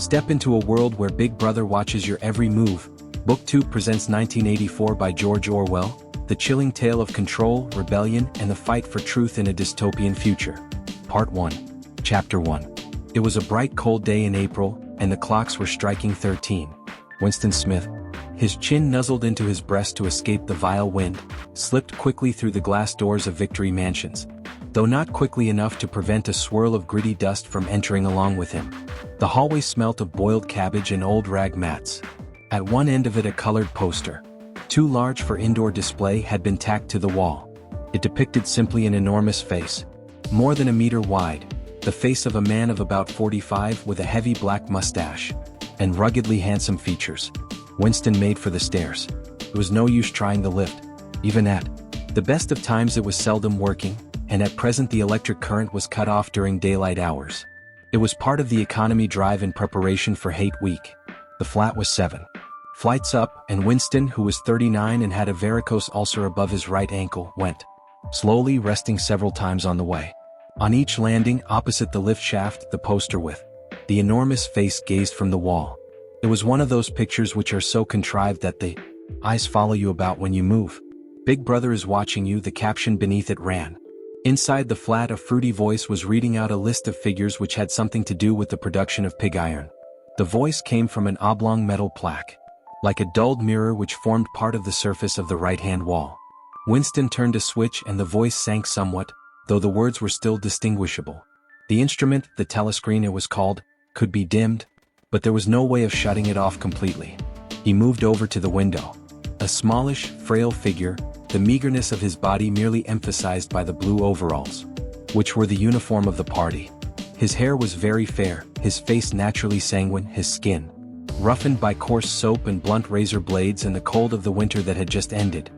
Step into a world where Big Brother watches your every move. Book 2 presents 1984 by George Orwell, the chilling tale of control, rebellion, and the fight for truth in a dystopian future. Part 1. Chapter 1. It was a bright cold day in April, and the clocks were striking 13. Winston Smith, his chin nuzzled into his breast to escape the vile wind, slipped quickly through the glass doors of Victory Mansions, though not quickly enough to prevent a swirl of gritty dust from entering along with him. The hallway smelt of boiled cabbage and old rag mats. At one end of it a colored poster, too large for indoor display, had been tacked to the wall. It depicted simply an enormous face, more than a meter wide, the face of a man of about 45 with a heavy black mustache, and ruggedly handsome features. Winston made for the stairs. It was no use trying the lift. Even at the best of times it was seldom working, and at present the electric current was cut off during daylight hours. It was part of the economy drive in preparation for Hate Week. The flat was 7 flights up, and Winston, who was 39 and had a varicose ulcer above his right ankle, went slowly, resting several times on the way. On each landing, opposite the lift shaft, the poster with the enormous face gazed from the wall. It was one of those pictures which are so contrived that the eyes follow you about when you move. Big Brother is watching you, the caption beneath it ran. Inside the flat a fruity voice was reading out a list of figures which had something to do with the production of pig iron. The voice came from an oblong metal plaque, like a dulled mirror which formed part of the surface of the right-hand wall. Winston turned a switch and the voice sank somewhat, though the words were still distinguishable. The instrument, the telescreen it was called, could be dimmed, but there was no way of shutting it off completely. He moved over to the window. A smallish, frail figure, the meagerness of his body merely emphasized by the blue overalls, which were the uniform of the party. His hair was very fair, his face naturally sanguine, his skin roughened by coarse soap and blunt razor blades and the cold of the winter that had just ended.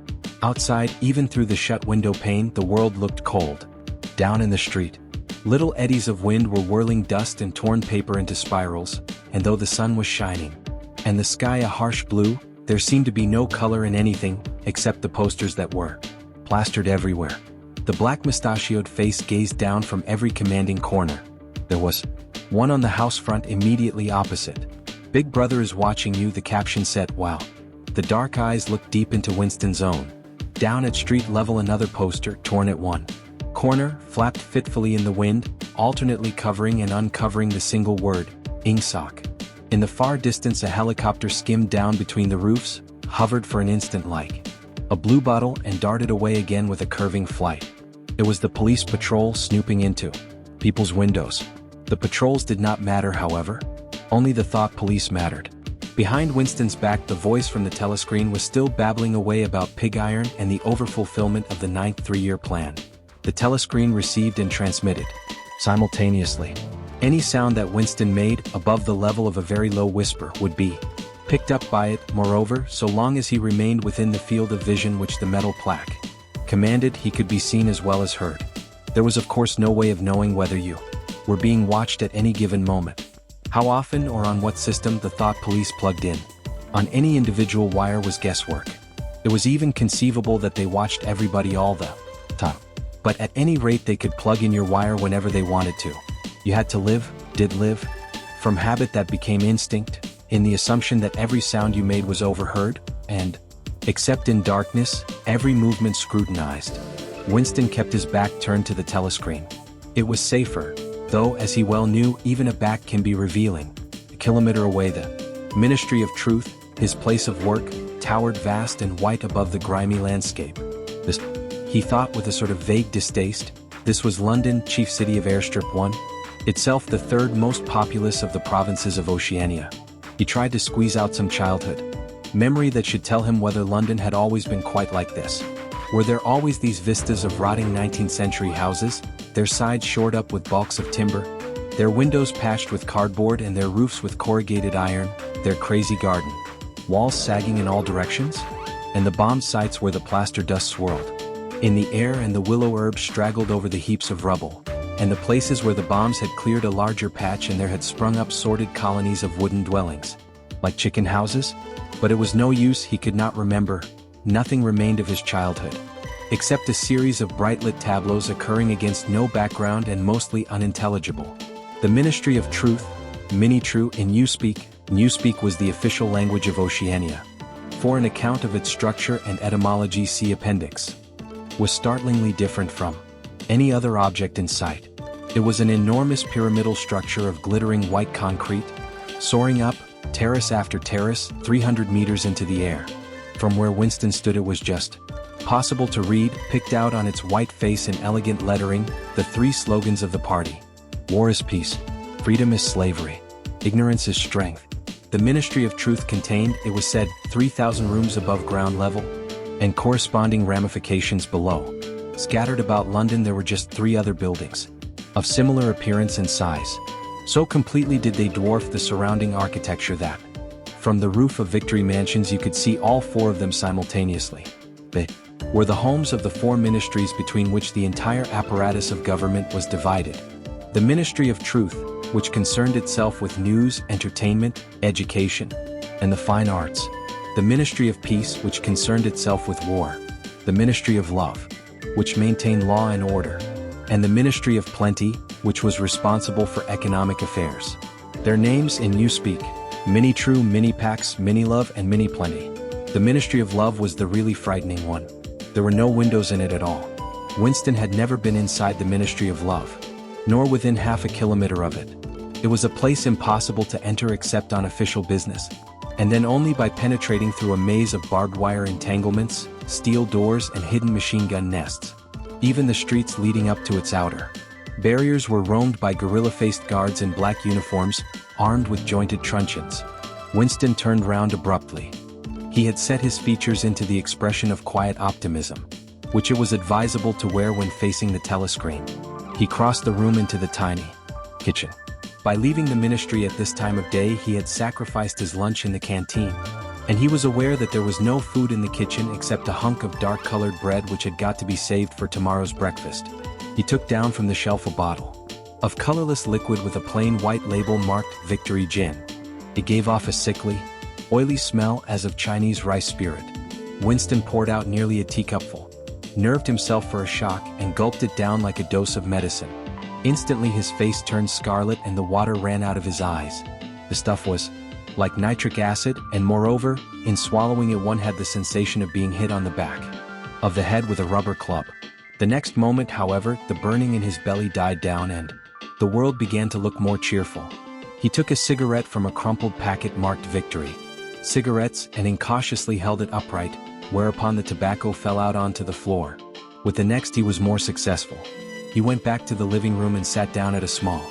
Outside, even through the shut window pane, the world looked cold. Down in the street, little eddies of wind were whirling dust and torn paper into spirals, and though the sun was shining, and the sky a harsh blue, there seemed to be no color in anything, except the posters that were plastered everywhere. The black mustachioed face gazed down from every commanding corner. There was one on the house front immediately opposite. Big Brother is watching you, the caption said. Wow. The dark eyes looked deep into Winston's own. Down at street level another poster, torn at one corner, flapped fitfully in the wind, alternately covering and uncovering the single word, Ingsoc. In the far distance a helicopter skimmed down between the roofs, hovered for an instant like a bluebottle and darted away again with a curving flight. It was the police patrol snooping into people's windows. The patrols did not matter, however. Only the thought police mattered. Behind Winston's back the voice from the telescreen was still babbling away about pig iron and the overfulfillment of the 9th three-year plan. The telescreen received and transmitted simultaneously. Any sound that Winston made, above the level of a very low whisper, would be picked up by it. Moreover, so long as he remained within the field of vision which the metal plaque commanded, he could be seen as well as heard. There was of course no way of knowing whether you were being watched at any given moment. How often or on what system the thought police plugged in on any individual wire was guesswork. It was even conceivable that they watched everybody all the time. But at any rate they could plug in your wire whenever they wanted to. You had to live, did live, from habit that became instinct, in the assumption that every sound you made was overheard, and, except in darkness, every movement scrutinized. Winston kept his back turned to the telescreen. It was safer, though as he well knew, even a back can be revealing. A kilometer away the Ministry of Truth, his place of work, towered vast and white above the grimy landscape. This, he thought with a sort of vague distaste, this was London, chief city of Airstrip 1, itself the third most populous of the provinces of Oceania. He tried to squeeze out some childhood memory that should tell him whether London had always been quite like this. Were there always these vistas of rotting 19th century houses, their sides shored up with balks of timber, their windows patched with cardboard and their roofs with corrugated iron, their crazy garden walls sagging in all directions, and the bombed sites where the plaster dust swirled in the air and the willow herbs straggled over the heaps of rubble, and the places where the bombs had cleared a larger patch and there had sprung up sordid colonies of wooden dwellings, like chicken houses? But it was no use, he could not remember. Nothing remained of his childhood, except a series of bright-lit tableaus occurring against no background and mostly unintelligible. The Ministry of Truth, Mini True in Newspeak. Newspeak was the official language of Oceania. For an account of its structure and etymology, see Appendix. Was startlingly different from any other object in sight. It was an enormous pyramidal structure of glittering white concrete, soaring up, terrace after terrace, 300 meters into the air. From where Winston stood, it was just possible to read, picked out on its white face in elegant lettering, the three slogans of the party. War is peace, freedom is slavery, ignorance is strength. The Ministry of Truth contained, it was said, 3,000 rooms above ground level, and corresponding ramifications below. Scattered about London there were just 3 other buildings, of similar appearance and size. So completely did they dwarf the surrounding architecture that, from the roof of Victory Mansions you could see all 4 of them simultaneously. They were the homes of the 4 ministries between which the entire apparatus of government was divided. The Ministry of Truth, which concerned itself with news, entertainment, education, and the fine arts. The Ministry of Peace, which concerned itself with war. The Ministry of Love, which maintained law and order. And the Ministry of Plenty, which was responsible for economic affairs. Their names in Newspeak: Mini True, Mini Pax, Mini Love, and Mini Plenty. The Ministry of Love was the really frightening one. There were no windows in it at all. Winston had never been inside the Ministry of Love, nor within half a kilometer of it. It was a place impossible to enter except on official business, and then only by penetrating through a maze of barbed wire entanglements, steel doors, and hidden machine gun nests. Even the streets leading up to its outer barriers were roamed by gorilla-faced guards in black uniforms, armed with jointed truncheons. Winston turned round abruptly. He had set his features into the expression of quiet optimism, which it was advisable to wear when facing the telescreen. He crossed the room into the tiny kitchen. By leaving the ministry at this time of day, he had sacrificed his lunch in the canteen, and he was aware that there was no food in the kitchen except a hunk of dark-colored bread which had got to be saved for tomorrow's breakfast. He took down from the shelf a bottle of colorless liquid with a plain white label marked Victory Gin. It gave off a sickly, oily smell as of Chinese rice spirit. Winston poured out nearly a teacupful, nerved himself for a shock, and gulped it down like a dose of medicine. Instantly his face turned scarlet and the water ran out of his eyes. The stuff was like nitric acid, and moreover, in swallowing it one had the sensation of being hit on the back of the head with a rubber club. The next moment, however, the burning in his belly died down and the world began to look more cheerful. He took a cigarette from a crumpled packet marked Victory Cigarettes and incautiously held it upright, whereupon the tobacco fell out onto the floor. With the next he was more successful. He went back to the living room and sat down at a small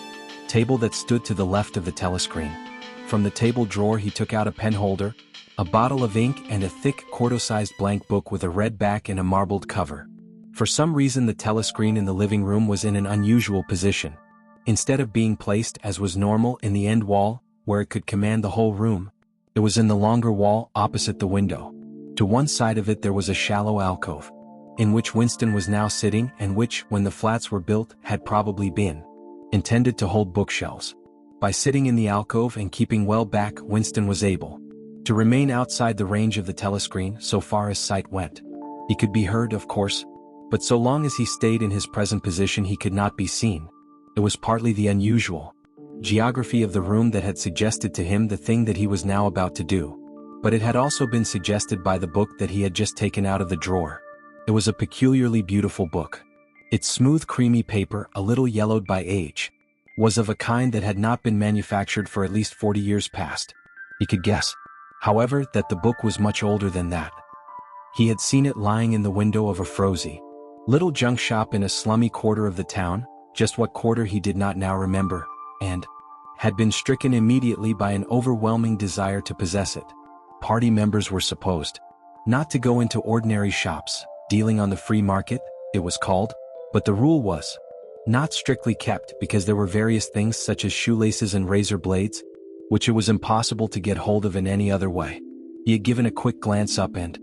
table that stood to the left of the telescreen. From the table drawer he took out a pen holder, a bottle of ink, and a thick quarto-sized blank book with a red back and a marbled cover. For some reason the telescreen in the living room was in an unusual position. Instead of being placed, as was normal, in the end wall, where it could command the whole room, it was in the longer wall opposite the window. To one side of it there was a shallow alcove, in which Winston was now sitting, and which, when the flats were built, had probably been intended to hold bookshelves. By sitting in the alcove and keeping well back, Winston was able to remain outside the range of the telescreen so far as sight went. He could be heard, of course, but so long as he stayed in his present position he could not be seen. It was partly the unusual geography of the room that had suggested to him the thing that he was now about to do, but it had also been suggested by the book that he had just taken out of the drawer. It was a peculiarly beautiful book. Its smooth creamy paper, a little yellowed by age, was of a kind that had not been manufactured for at least 40 years past. He could guess, however, that the book was much older than that. He had seen it lying in the window of a frowsy little junk shop in a slummy quarter of the town, just what quarter he did not now remember, and had been stricken immediately by an overwhelming desire to possess it. Party members were supposed not to go into ordinary shops, dealing on the free market, it was called, but the rule was not strictly kept because there were various things such as shoelaces and razor blades, which it was impossible to get hold of in any other way. He had given a quick glance up and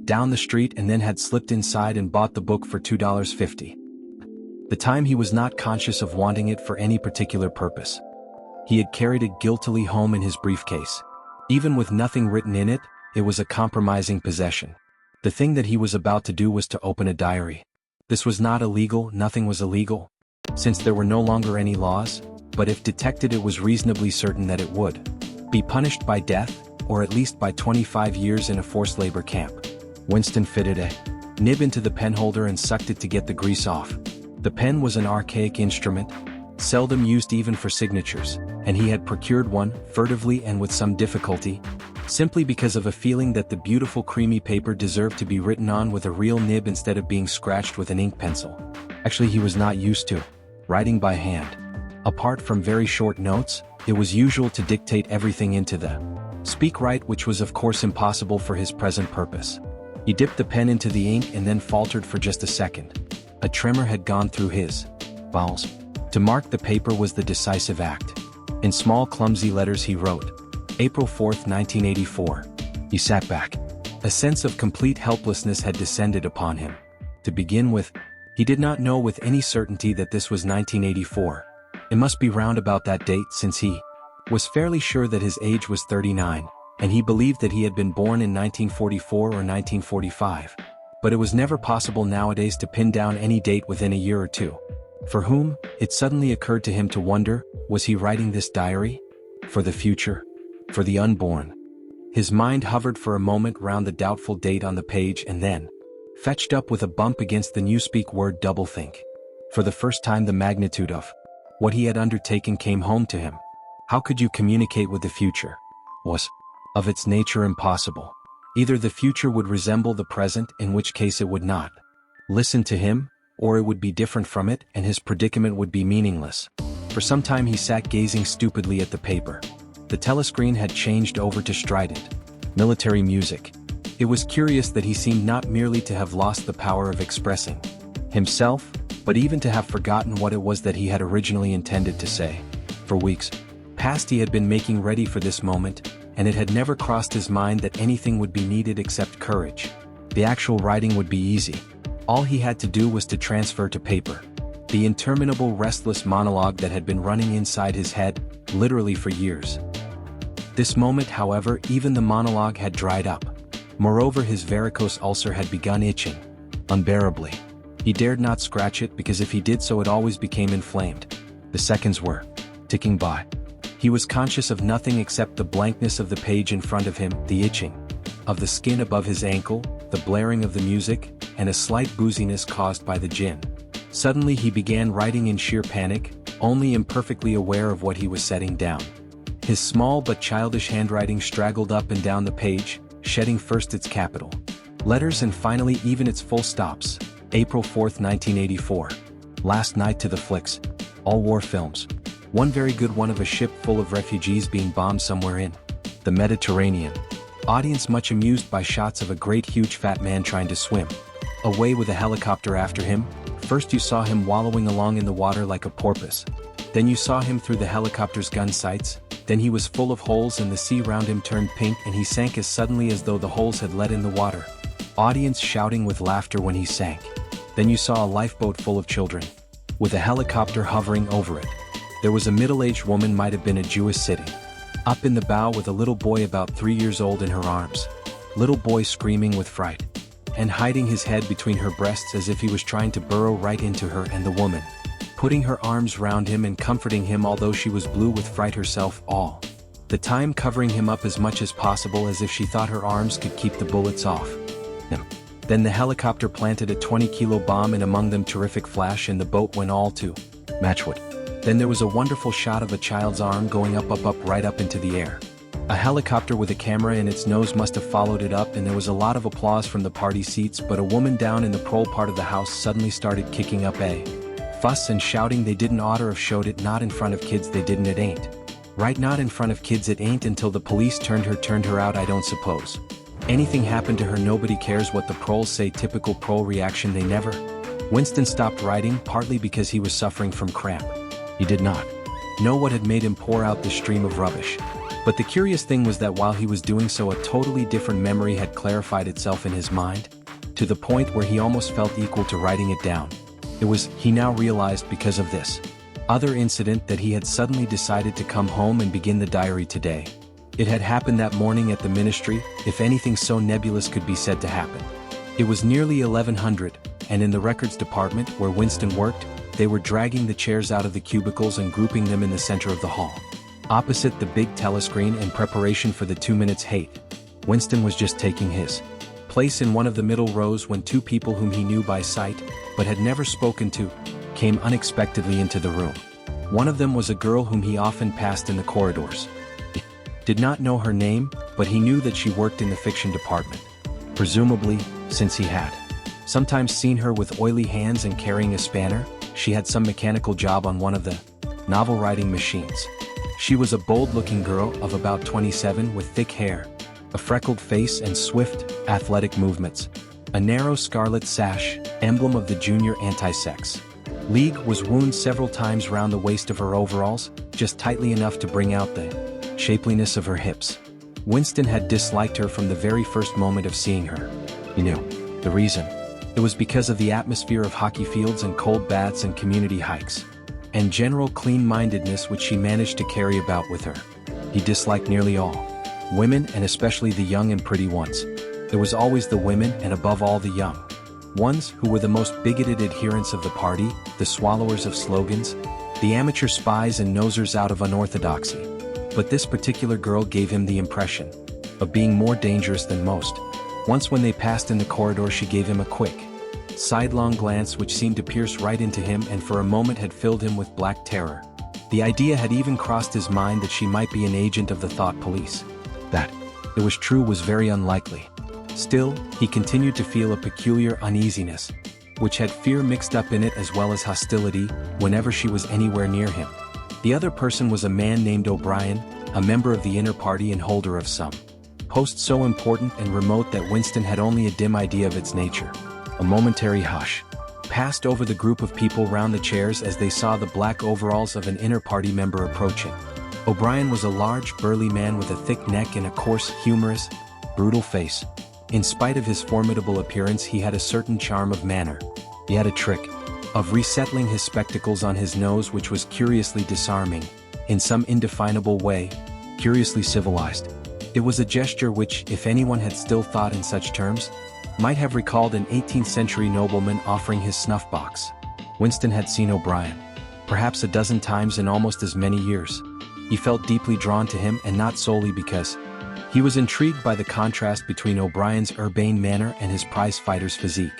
down the street and then had slipped inside and bought the book for $2.50. The time he was not conscious of wanting it for any particular purpose. He had carried it guiltily home in his briefcase. Even with nothing written in it, it was a compromising possession. The thing that he was about to do was to open a diary. This was not illegal, nothing was illegal. Since there were no longer any laws, but if detected it was reasonably certain that it would be punished by death, or at least by 25 years in a forced labor camp. Winston fitted a nib into the pen holder and sucked it to get the grease off. The pen was an archaic instrument, seldom used even for signatures, and he had procured one, furtively and with some difficulty, simply because of a feeling that the beautiful creamy paper deserved to be written on with a real nib instead of being scratched with an ink pencil. Actually, he was not used to writing by hand. Apart from very short notes, it was usual to dictate everything into the speak-write, which was of course impossible for his present purpose. He dipped the pen into the ink and then faltered for just a second. A tremor had gone through his bowels. To mark the paper was the decisive act. In small clumsy letters he wrote, April 4th, 1984. He sat back. A sense of complete helplessness had descended upon him. To begin with, he did not know with any certainty that this was 1984. It must be round about that date, since he was fairly sure that his age was 39, and he believed that he had been born in 1944 or 1945. But it was never possible nowadays to pin down any date within a year or two. For whom, it suddenly occurred to him to wonder, was he writing this diary? For the future? For the unborn? His mind hovered for a moment round the doubtful date on the page and then fetched up with a bump against the newspeak word doublethink. For the first time the magnitude of what he had undertaken came home to him. How could you communicate with the future? Was, of its nature, impossible. Either the future would resemble the present, in which case it would not listen to him, or it would be different from it and his predicament would be meaningless. For some time he sat gazing stupidly at the paper. The telescreen had changed over to strident military music. It was curious that he seemed not merely to have lost the power of expressing himself, but even to have forgotten what it was that he had originally intended to say. For weeks past he had been making ready for this moment, and it had never crossed his mind that anything would be needed except courage. The actual writing would be easy. All he had to do was to transfer to paper the interminable restless monologue that had been running inside his head, literally for years. This moment, however, even the monologue had dried up. Moreover, his varicose ulcer had begun itching unbearably. He dared not scratch it because if he did so it always became inflamed. The seconds were ticking by. He was conscious of nothing except the blankness of the page in front of him, the itching of the skin above his ankle, the blaring of the music, and a slight booziness caused by the gin. Suddenly he began writing in sheer panic, only imperfectly aware of what he was setting down. His small but childish handwriting straggled up and down the page, shedding first its capital letters and finally even its full stops. April 4th, 1984. Last night to the flicks. All war films. One very good one of a ship full of refugees being bombed somewhere in the Mediterranean. Audience much amused by shots of a great huge fat man trying to swim away with a helicopter after him. First you saw him wallowing along in the water like a porpoise. Then you saw him through the helicopter's gun sights. Then he was full of holes and the sea round him turned pink and he sank as suddenly as though the holes had let in the water. Audience shouting with laughter when he sank. Then you saw a lifeboat full of children, with a helicopter hovering over it. There was a middle-aged woman, might have been a Jewess, sitting up in the bow with a little boy about 3 years old in her arms. Little boy screaming with fright and hiding his head between her breasts as if he was trying to burrow right into her, and the woman putting her arms round him and comforting him although she was blue with fright herself, all the time covering him up as much as possible as if she thought her arms could keep the bullets off him. Then the helicopter planted a 20-kilo bomb and among them terrific flash and the boat went all to matchwood. Then there was a wonderful shot of a child's arm going up right up into the air. A helicopter with a camera in its nose must have followed it up and there was a lot of applause from the party seats, but a woman down in the prole part of the house suddenly started kicking up a fuss and shouting they didn't oughter have showed it, not in front of kids, they didn't, it ain't right, not in front of kids, it ain't, until the police turned her out. I don't suppose anything happened to her, nobody cares what the proles say, typical prole reaction, they never. Winston stopped writing, partly because he was suffering from cramp. He did not know what had made him pour out this stream of rubbish. But the curious thing was that while he was doing so a totally different memory had clarified itself in his mind, to the point where he almost felt equal to writing it down. It was, he now realized, because of this other incident that he had suddenly decided to come home and begin the diary today. It had happened that morning at the ministry, if anything so nebulous could be said to happen. It was nearly 1100, and in the records department where Winston worked, They were dragging the chairs out of the cubicles and grouping them in the center of the hall. Opposite the big telescreen in preparation for the 2 minutes hate, Winston was just taking his place in one of the middle rows when two people whom he knew by sight, but had never spoken to, came unexpectedly into the room. One of them was a girl whom he often passed in the corridors. He did not know her name, but he knew that she worked in the fiction department. Presumably, since he had sometimes seen her with oily hands and carrying a spanner, she had some mechanical job on one of the novel-writing machines. She was a bold-looking girl of about 27 with thick hair, a freckled face and swift, athletic movements. A narrow scarlet sash, emblem of the junior anti-sex league, was wound several times round the waist of her overalls, just tightly enough to bring out the shapeliness of her hips. Winston had disliked her from the very first moment of seeing her. He knew the reason. It was because of the atmosphere of hockey fields and cold baths and community hikes, and general clean-mindedness which she managed to carry about with her. He disliked nearly all women, and especially the young and pretty ones. There was always the women, and above all the young ones, who were the most bigoted adherents of the party, the swallowers of slogans, the amateur spies and nosers out of unorthodoxy. But this particular girl gave him the impression of being more dangerous than most. Once when they passed in the corridor, she gave him a quick, sidelong glance which seemed to pierce right into him and for a moment had filled him with black terror. The idea had even crossed his mind that she might be an agent of the thought police. That it was true was very unlikely. Still, he continued to feel a peculiar uneasiness, which had fear mixed up in it as well as hostility, whenever she was anywhere near him. The other person was a man named O'Brien, a member of the inner party and holder of some post so important and remote that Winston had only a dim idea of its nature. A momentary hush passed over the group of people round the chairs as they saw the black overalls of an inner party member approaching. O'Brien was a large, burly man with a thick neck and a coarse, humorous, brutal face. In spite of his formidable appearance, he had a certain charm of manner. He had a trick of resettling his spectacles on his nose which was curiously disarming, in some indefinable way, curiously civilized. It was a gesture which, if anyone had still thought in such terms, might have recalled an 18th century nobleman offering his snuff box. Winston had seen O'Brien perhaps a dozen times in almost as many years. He felt deeply drawn to him, and not solely because he was intrigued by the contrast between O'Brien's urbane manner and his prize-fighter's physique.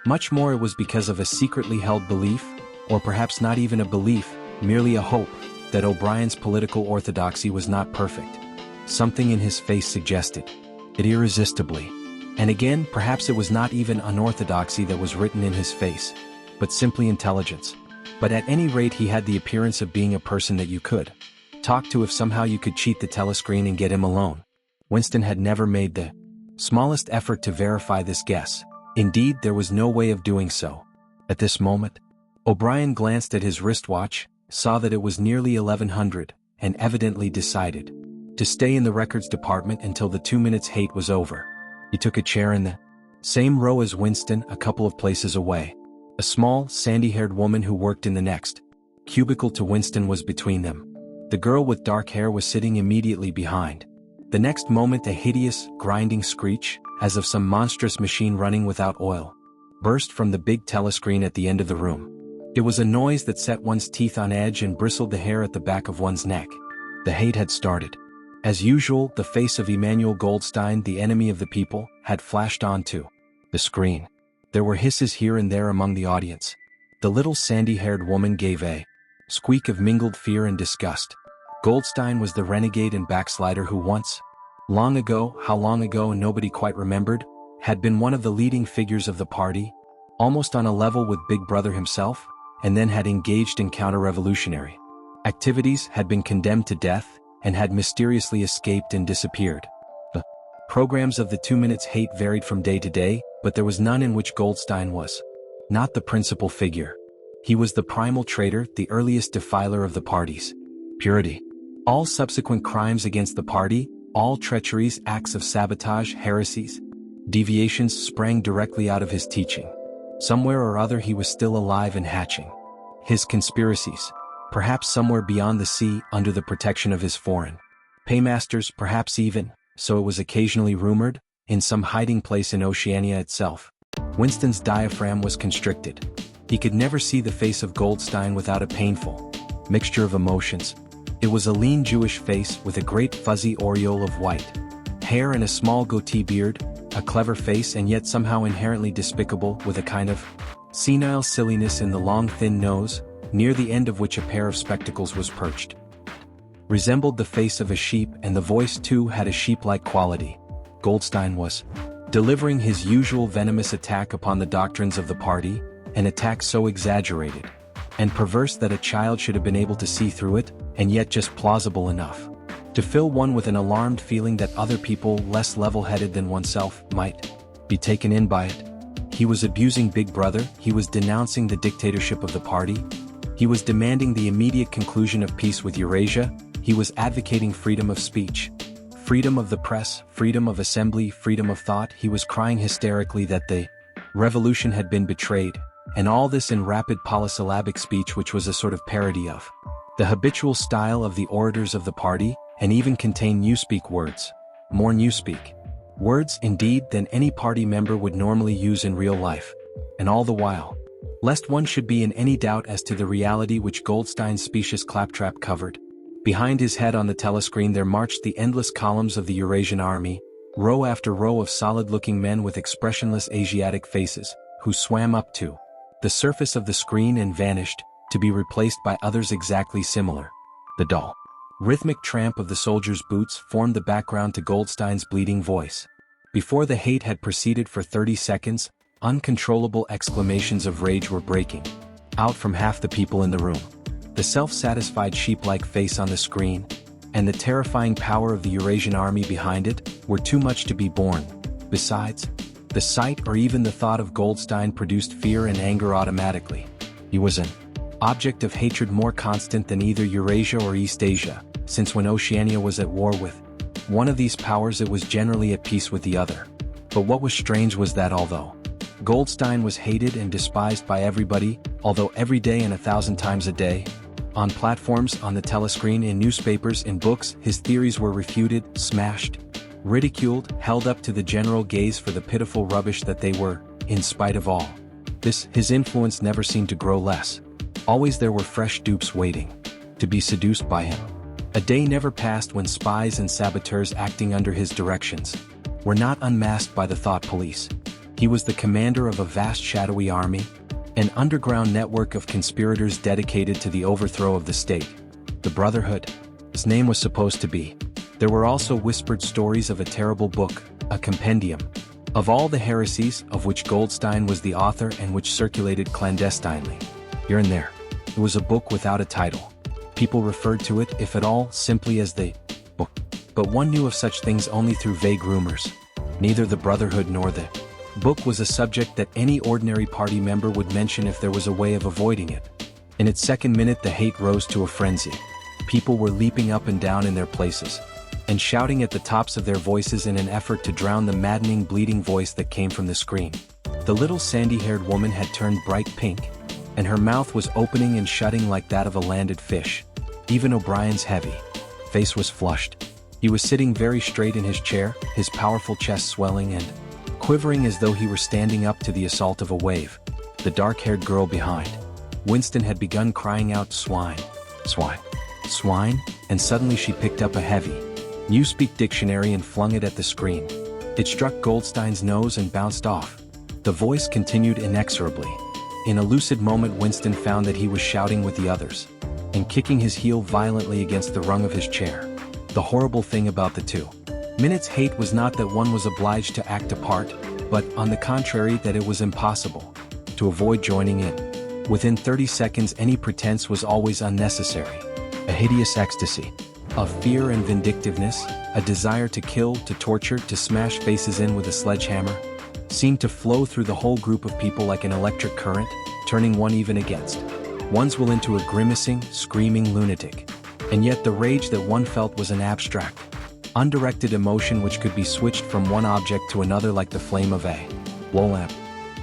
Much more it was because of a secretly held belief, or perhaps not even a belief, merely a hope, that O'Brien's political orthodoxy was not perfect. Something in his face suggested it irresistibly. And again, perhaps it was not even unorthodoxy that was written in his face, but simply intelligence. But at any rate, he had the appearance of being a person that you could talk to if somehow you could cheat the telescreen and get him alone. Winston had never made the smallest effort to verify this guess. Indeed, there was no way of doing so. At this moment, O'Brien glanced at his wristwatch, saw that it was nearly 1100, and evidently decided to stay in the records department until the 2 minutes hate was over. He took a chair in the same row as Winston, a couple of places away. A small, sandy-haired woman who worked in the next cubicle to Winston was between them. The girl with dark hair was sitting immediately behind. The next moment a hideous, grinding screech, as of some monstrous machine running without oil, burst from the big telescreen at the end of the room. It was a noise that set one's teeth on edge and bristled the hair at the back of one's neck. The hate had started. As usual, the face of Emmanuel Goldstein, the enemy of the people, had flashed onto the screen. There were hisses here and there among the audience. The little sandy-haired woman gave a squeak of mingled fear and disgust. Goldstein was the renegade and backslider who once, long ago, how long ago nobody quite remembered, had been one of the leading figures of the party, almost on a level with Big Brother himself, and then had engaged in counter-revolutionary activities, had been condemned to death, and had mysteriously escaped and disappeared. The programs of the 2 minutes hate varied from day to day, but there was none in which Goldstein was not the principal figure. He was the primal traitor, the earliest defiler of the party's purity. All subsequent crimes against the party, all treacheries, acts of sabotage, heresies, deviations sprang directly out of his teaching. Somewhere or other he was still alive and hatching his conspiracies, perhaps somewhere beyond the sea, under the protection of his foreign paymasters, perhaps even, so it was occasionally rumored, in some hiding place in Oceania itself. Winston's diaphragm was constricted. He could never see the face of Goldstein without a painful mixture of emotions. It was a lean Jewish face with a great fuzzy aureole of white hair and a small goatee beard, a clever face and yet somehow inherently despicable, with a kind of senile silliness in the long thin nose, near the end of which a pair of spectacles was perched. Resembled the face of a sheep, and the voice too had a sheep-like quality. Goldstein was delivering his usual venomous attack upon the doctrines of the party, an attack so exaggerated and perverse that a child should have been able to see through it, and yet just plausible enough to fill one with an alarmed feeling that other people less level-headed than oneself might be taken in by it. He was abusing Big Brother, he was denouncing the dictatorship of the party, he was demanding the immediate conclusion of peace with Eurasia, he was advocating freedom of speech, freedom of the press, freedom of assembly, freedom of thought. He was crying hysterically that the revolution had been betrayed, and all this in rapid polysyllabic speech which was a sort of parody of the habitual style of the orators of the party, and even contained newspeak words. More newspeak words, indeed, than any party member would normally use in real life. And all the while, lest one should be in any doubt as to the reality which Goldstein's specious claptrap covered, behind his head on the telescreen there marched the endless columns of the Eurasian army, row after row of solid-looking men with expressionless Asiatic faces, who swam up to the surface of the screen and vanished, to be replaced by others exactly similar. The dull, rhythmic tramp of the soldiers' boots formed the background to Goldstein's bleeding voice. Before the hate had proceeded for 30 seconds, uncontrollable exclamations of rage were breaking out from half the people in the room. The self-satisfied sheep-like face on the screen, and the terrifying power of the Eurasian army behind it, were too much to be borne. Besides, the sight or even the thought of Goldstein produced fear and anger automatically. He was an object of hatred more constant than either Eurasia or East Asia, since when Oceania was at war with one of these powers it was generally at peace with the other. But what was strange was that although Goldstein was hated and despised by everybody, although every day and 1,000 times a day, on platforms, on the telescreen, in newspapers, in books, his theories were refuted, smashed, ridiculed, held up to the general gaze for the pitiful rubbish that they were, in spite of all this, his influence never seemed to grow less. Always there were fresh dupes waiting to be seduced by him. A day never passed when spies and saboteurs acting under his directions were not unmasked by the thought police. He was the commander of a vast shadowy army, an underground network of conspirators dedicated to the overthrow of the state. The Brotherhood, his name was supposed to be. There were also whispered stories of a terrible book, a compendium of all the heresies of which Goldstein was the author and which circulated clandestinely here and there. It was a book without a title. People referred to it, if at all, simply as the book. But one knew of such things only through vague rumors. Neither the Brotherhood nor the book was a subject that any ordinary party member would mention if there was a way of avoiding it. In its second minute the hate rose to a frenzy. People were leaping up and down in their places, and shouting at the tops of their voices in an effort to drown the maddening bleating voice that came from the screen. The little sandy-haired woman had turned bright pink, and her mouth was opening and shutting like that of a landed fish. Even O'Brien's heavy face was flushed. He was sitting very straight in his chair, his powerful chest swelling and quivering as though he were standing up to the assault of a wave. The dark-haired girl behind Winston had begun crying out, "Swine! Swine! Swine!" and suddenly she picked up a heavy Newspeak dictionary and flung it at the screen. It struck Goldstein's nose and bounced off. The voice continued inexorably. In a lucid moment Winston found that he was shouting with the others, and kicking his heel violently against the rung of his chair. The horrible thing about the 2 minutes hate was not that one was obliged to act a part, but, on the contrary, that it was impossible to avoid joining in. Within 30 seconds any pretense was always unnecessary. A hideous ecstasy of fear and vindictiveness, a desire to kill, to torture, to smash faces in with a sledgehammer, seemed to flow through the whole group of people like an electric current, turning one even against one's will into a grimacing, screaming lunatic. And yet the rage that one felt was an abstract, undirected emotion which could be switched from one object to another like the flame of a glow lamp.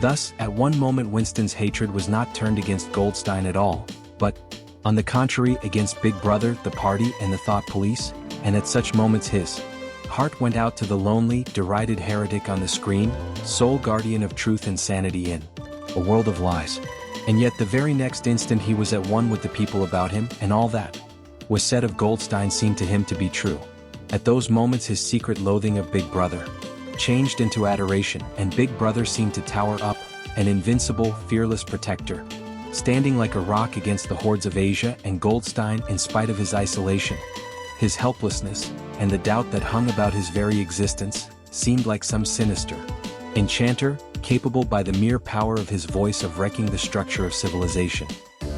Thus, at one moment Winston's hatred was not turned against Goldstein at all, but, on the contrary, against Big Brother, the party, and the thought police, and at such moments his heart went out to the lonely, derided heretic on the screen, sole guardian of truth and sanity in a world of lies. And yet the very next instant he was at one with the people about him, and all that was said of Goldstein seemed to him to be true. At those moments his secret loathing of Big Brother changed into adoration, and Big Brother seemed to tower up, an invincible, fearless protector, standing like a rock against the hordes of Asia. And Goldstein, in spite of his isolation, his helplessness, and the doubt that hung about his very existence, seemed like some sinister enchanter, capable by the mere power of his voice of wrecking the structure of civilization.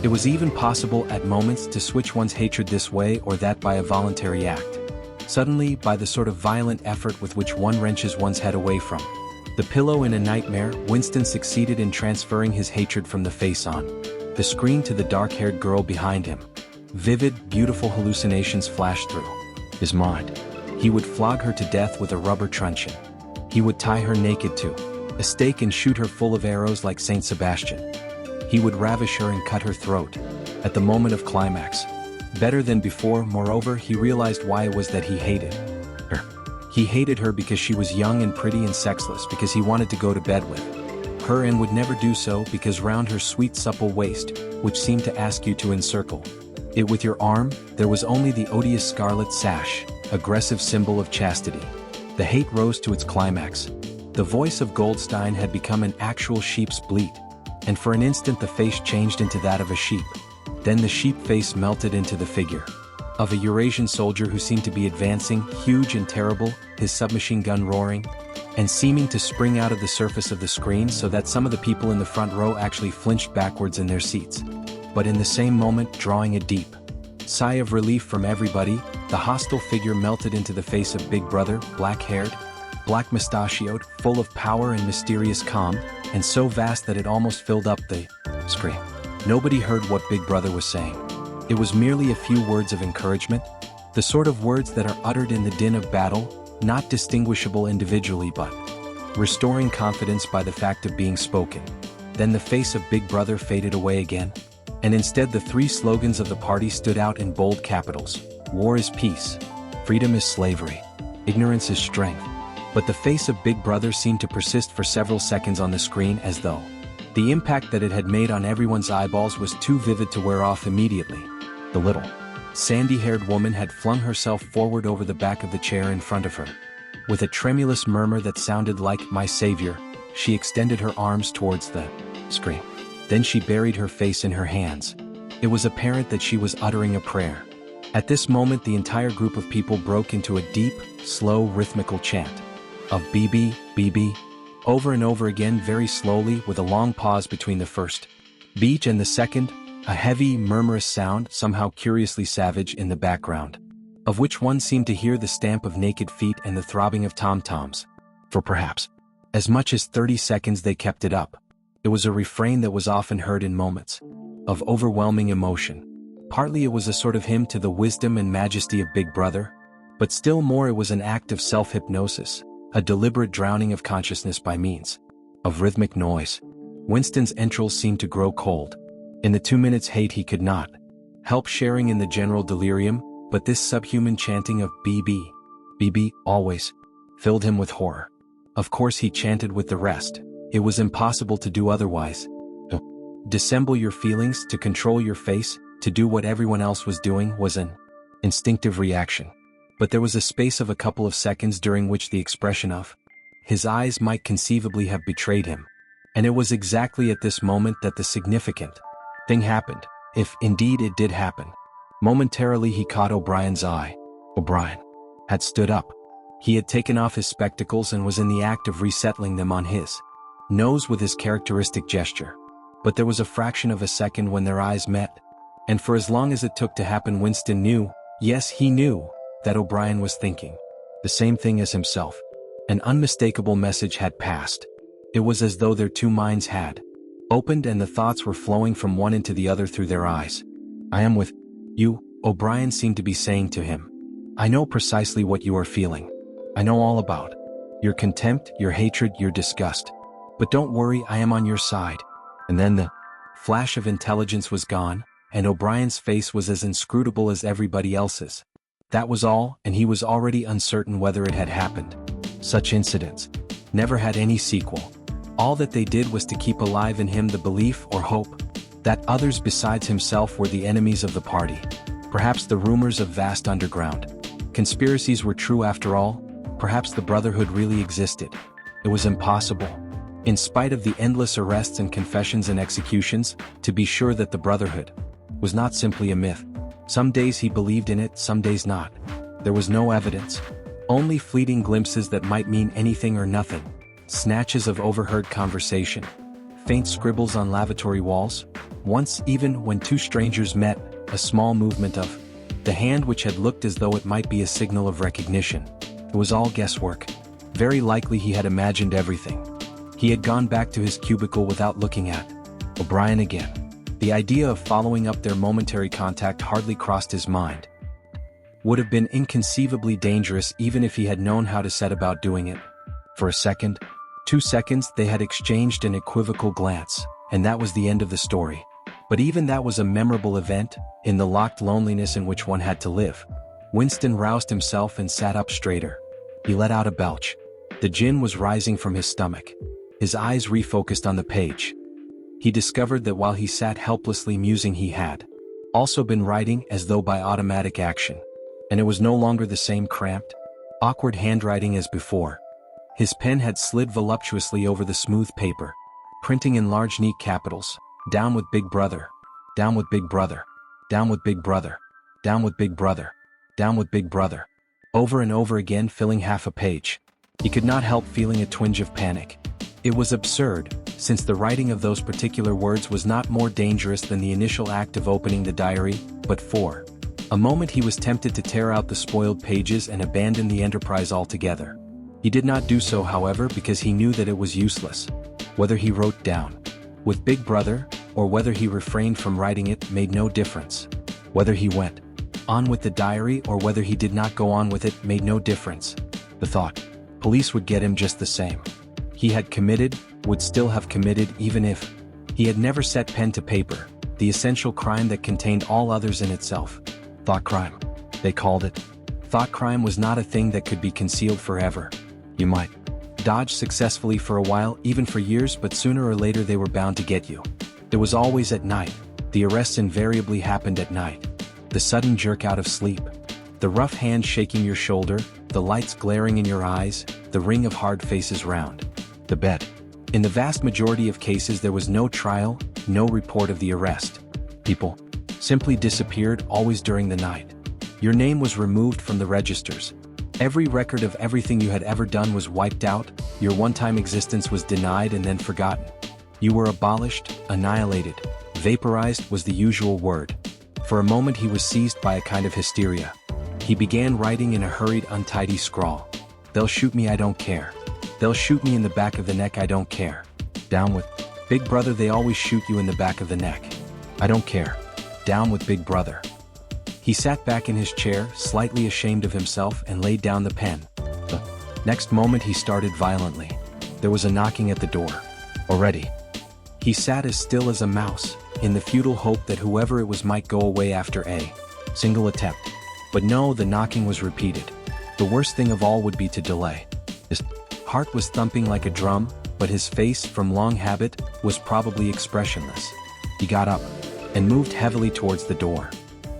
It was even possible at moments to switch one's hatred this way or that by a voluntary act. Suddenly, by the sort of violent effort with which one wrenches one's head away from the pillow in a nightmare, Winston succeeded in transferring his hatred from the face on the screen to the dark-haired girl behind him. Vivid, beautiful hallucinations flashed through his mind. He would flog her to death with a rubber truncheon. He would tie her naked to a stake and shoot her full of arrows like Saint Sebastian. He would ravish her and cut her throat at the moment of climax. Better than before, moreover, he realized why it was that he hated her. He hated her because she was young and pretty and sexless, because he wanted to go to bed with her and would never do so, because round her sweet supple waist, which seemed to ask you to encircle it with your arm, there was only the odious scarlet sash, aggressive symbol of chastity. The hate rose to its climax. The voice of Goldstein had become an actual sheep's bleat, and for an instant the face changed into that of a sheep. Then the sheep face melted into the figure of a Eurasian soldier who seemed to be advancing, huge and terrible, his submachine gun roaring and seeming to spring out of the surface of the screen, so that some of the people in the front row actually flinched backwards in their seats. But in the same moment, drawing a deep sigh of relief from everybody, the hostile figure melted into the face of Big Brother, black-haired, black-mustachioed, full of power and mysterious calm, and so vast that it almost filled up the screen. Nobody heard what Big Brother was saying. It was merely a few words of encouragement, the sort of words that are uttered in the din of battle, not distinguishable individually but restoring confidence by the fact of being spoken. Then the face of Big Brother faded away again, and instead the three slogans of the party stood out in bold capitals: war is peace, freedom is slavery, ignorance is strength. But the face of Big Brother seemed to persist for several seconds on the screen, as though the impact that it had made on everyone's eyeballs was too vivid to wear off immediately. The little, sandy-haired woman had flung herself forward over the back of the chair in front of her. With a tremulous murmur that sounded like "my savior," she extended her arms towards the screen. Then she buried her face in her hands. It was apparent that she was uttering a prayer. At this moment the entire group of people broke into a deep, slow, rhythmical chant of "BB, BB," over and over again, very slowly, with a long pause between the first beat and the second, a heavy, murmurous sound, somehow curiously savage, in the background, of which one seemed to hear the stamp of naked feet and the throbbing of tom-toms. For perhaps as much as 30 seconds they kept it up. It was a refrain that was often heard in moments of overwhelming emotion. Partly it was a sort of hymn to the wisdom and majesty of Big Brother, but still more it was an act of self-hypnosis, a deliberate drowning of consciousness by means of rhythmic noise. Winston's entrails seemed to grow cold. In the 2 minutes' hate he could not help sharing in the general delirium, but this subhuman chanting of "BB, BB" always filled him with horror. Of course he chanted with the rest. It was impossible to do otherwise. To dissemble your feelings, to control your face, to do what everyone else was doing, was an instinctive reaction. But there was a space of a couple of seconds during which the expression of his eyes might conceivably have betrayed him. And it was exactly at this moment that the significant thing happened, if indeed it did happen. Momentarily he caught O'Brien's eye. O'Brien had stood up. He had taken off his spectacles and was in the act of resettling them on his nose with his characteristic gesture. But there was a fraction of a second when their eyes met, and for as long as it took to happen, Winston knew, yes, he knew, that O'Brien was thinking the same thing as himself. An unmistakable message had passed. It was as though their two minds had opened and the thoughts were flowing from one into the other through their eyes. "I am with you," O'Brien seemed to be saying to him. "I know precisely what you are feeling. I know all about your contempt, your hatred, your disgust. But don't worry, I am on your side." And then the flash of intelligence was gone, and O'Brien's face was as inscrutable as everybody else's. That was all, and he was already uncertain whether it had happened. Such incidents never had any sequel. All that they did was to keep alive in him the belief or hope That others besides himself were the enemies of the party. Perhaps the rumors of vast underground conspiracies were true after all. Perhaps the Brotherhood really existed. It was impossible, in spite of the endless arrests and confessions and executions, to be sure that the Brotherhood was not simply a myth. Some days he believed in it, some days not. There was no evidence. Only fleeting glimpses that might mean anything or nothing. Snatches of overheard conversation. Faint scribbles on lavatory walls. Once, even when two strangers met, a small movement of the hand which had looked as though it might be a signal of recognition. It was all guesswork. Very likely he had imagined everything. He had gone back to his cubicle without looking at O'Brien again. The idea of following up their momentary contact hardly crossed his mind. Would have been inconceivably dangerous even if he had known how to set about doing it. For a second, 2 seconds, they had exchanged an equivocal glance, and that was the end of the story. But even that was a memorable event, in the locked loneliness in which one had to live. Winston roused himself and sat up straighter. He let out a belch. The gin was rising from his stomach. His eyes refocused on the page. He discovered that while he sat helplessly musing, he had also been writing as though by automatic action. And it was no longer the same cramped, awkward handwriting as before. His pen had slid voluptuously over the smooth paper, printing in large neat capitals, "Down with Big Brother, down with Big Brother, down with Big Brother, down with Big Brother, down with Big Brother," over and over again, filling half a page. He could not help feeling a twinge of panic. It was absurd, since the writing of those particular words was not more dangerous than the initial act of opening the diary, but for a moment he was tempted to tear out the spoiled pages and abandon the enterprise altogether. He did not do so, however, because he knew that it was useless. Whether he wrote down with Big Brother, or whether he refrained from writing it, made no difference. Whether he went on with the diary or whether he did not go on with it made no difference. The thought, police would get him just the same. He had committed, would still have committed even if he had never set pen to paper, the essential crime that contained all others in itself. Thought crime, they called it. Thought crime was not a thing that could be concealed forever. You might dodge successfully for a while, even for years, but sooner or later they were bound to get you. It was always at night. The arrests invariably happened at night. The sudden jerk out of sleep, the rough hand shaking your shoulder, the lights glaring in your eyes, the ring of hard faces round the bed. In the vast majority of cases there was no trial, no report of the arrest. People simply disappeared, always during the night. Your name was removed from the registers. Every record of everything you had ever done was wiped out. Your one-time existence was denied and then forgotten. You were abolished, annihilated, vaporized was the usual word. For a moment he was seized by a kind of hysteria. He began writing in a hurried, untidy scrawl. "They'll shoot me, I don't care. They'll shoot me in the back of the neck, I don't care. Down with Big Brother, they always shoot you in the back of the neck. I don't care. Down with Big Brother." He sat back in his chair, slightly ashamed of himself, and laid down the pen. The next moment he started violently. There was a knocking at the door. Already. He sat as still as a mouse, in the futile hope that whoever it was might go away after a single attempt. But no, the knocking was repeated. The worst thing of all would be to delay. His heart was thumping like a drum, but his face, from long habit, was probably expressionless. He got up and moved heavily towards the door.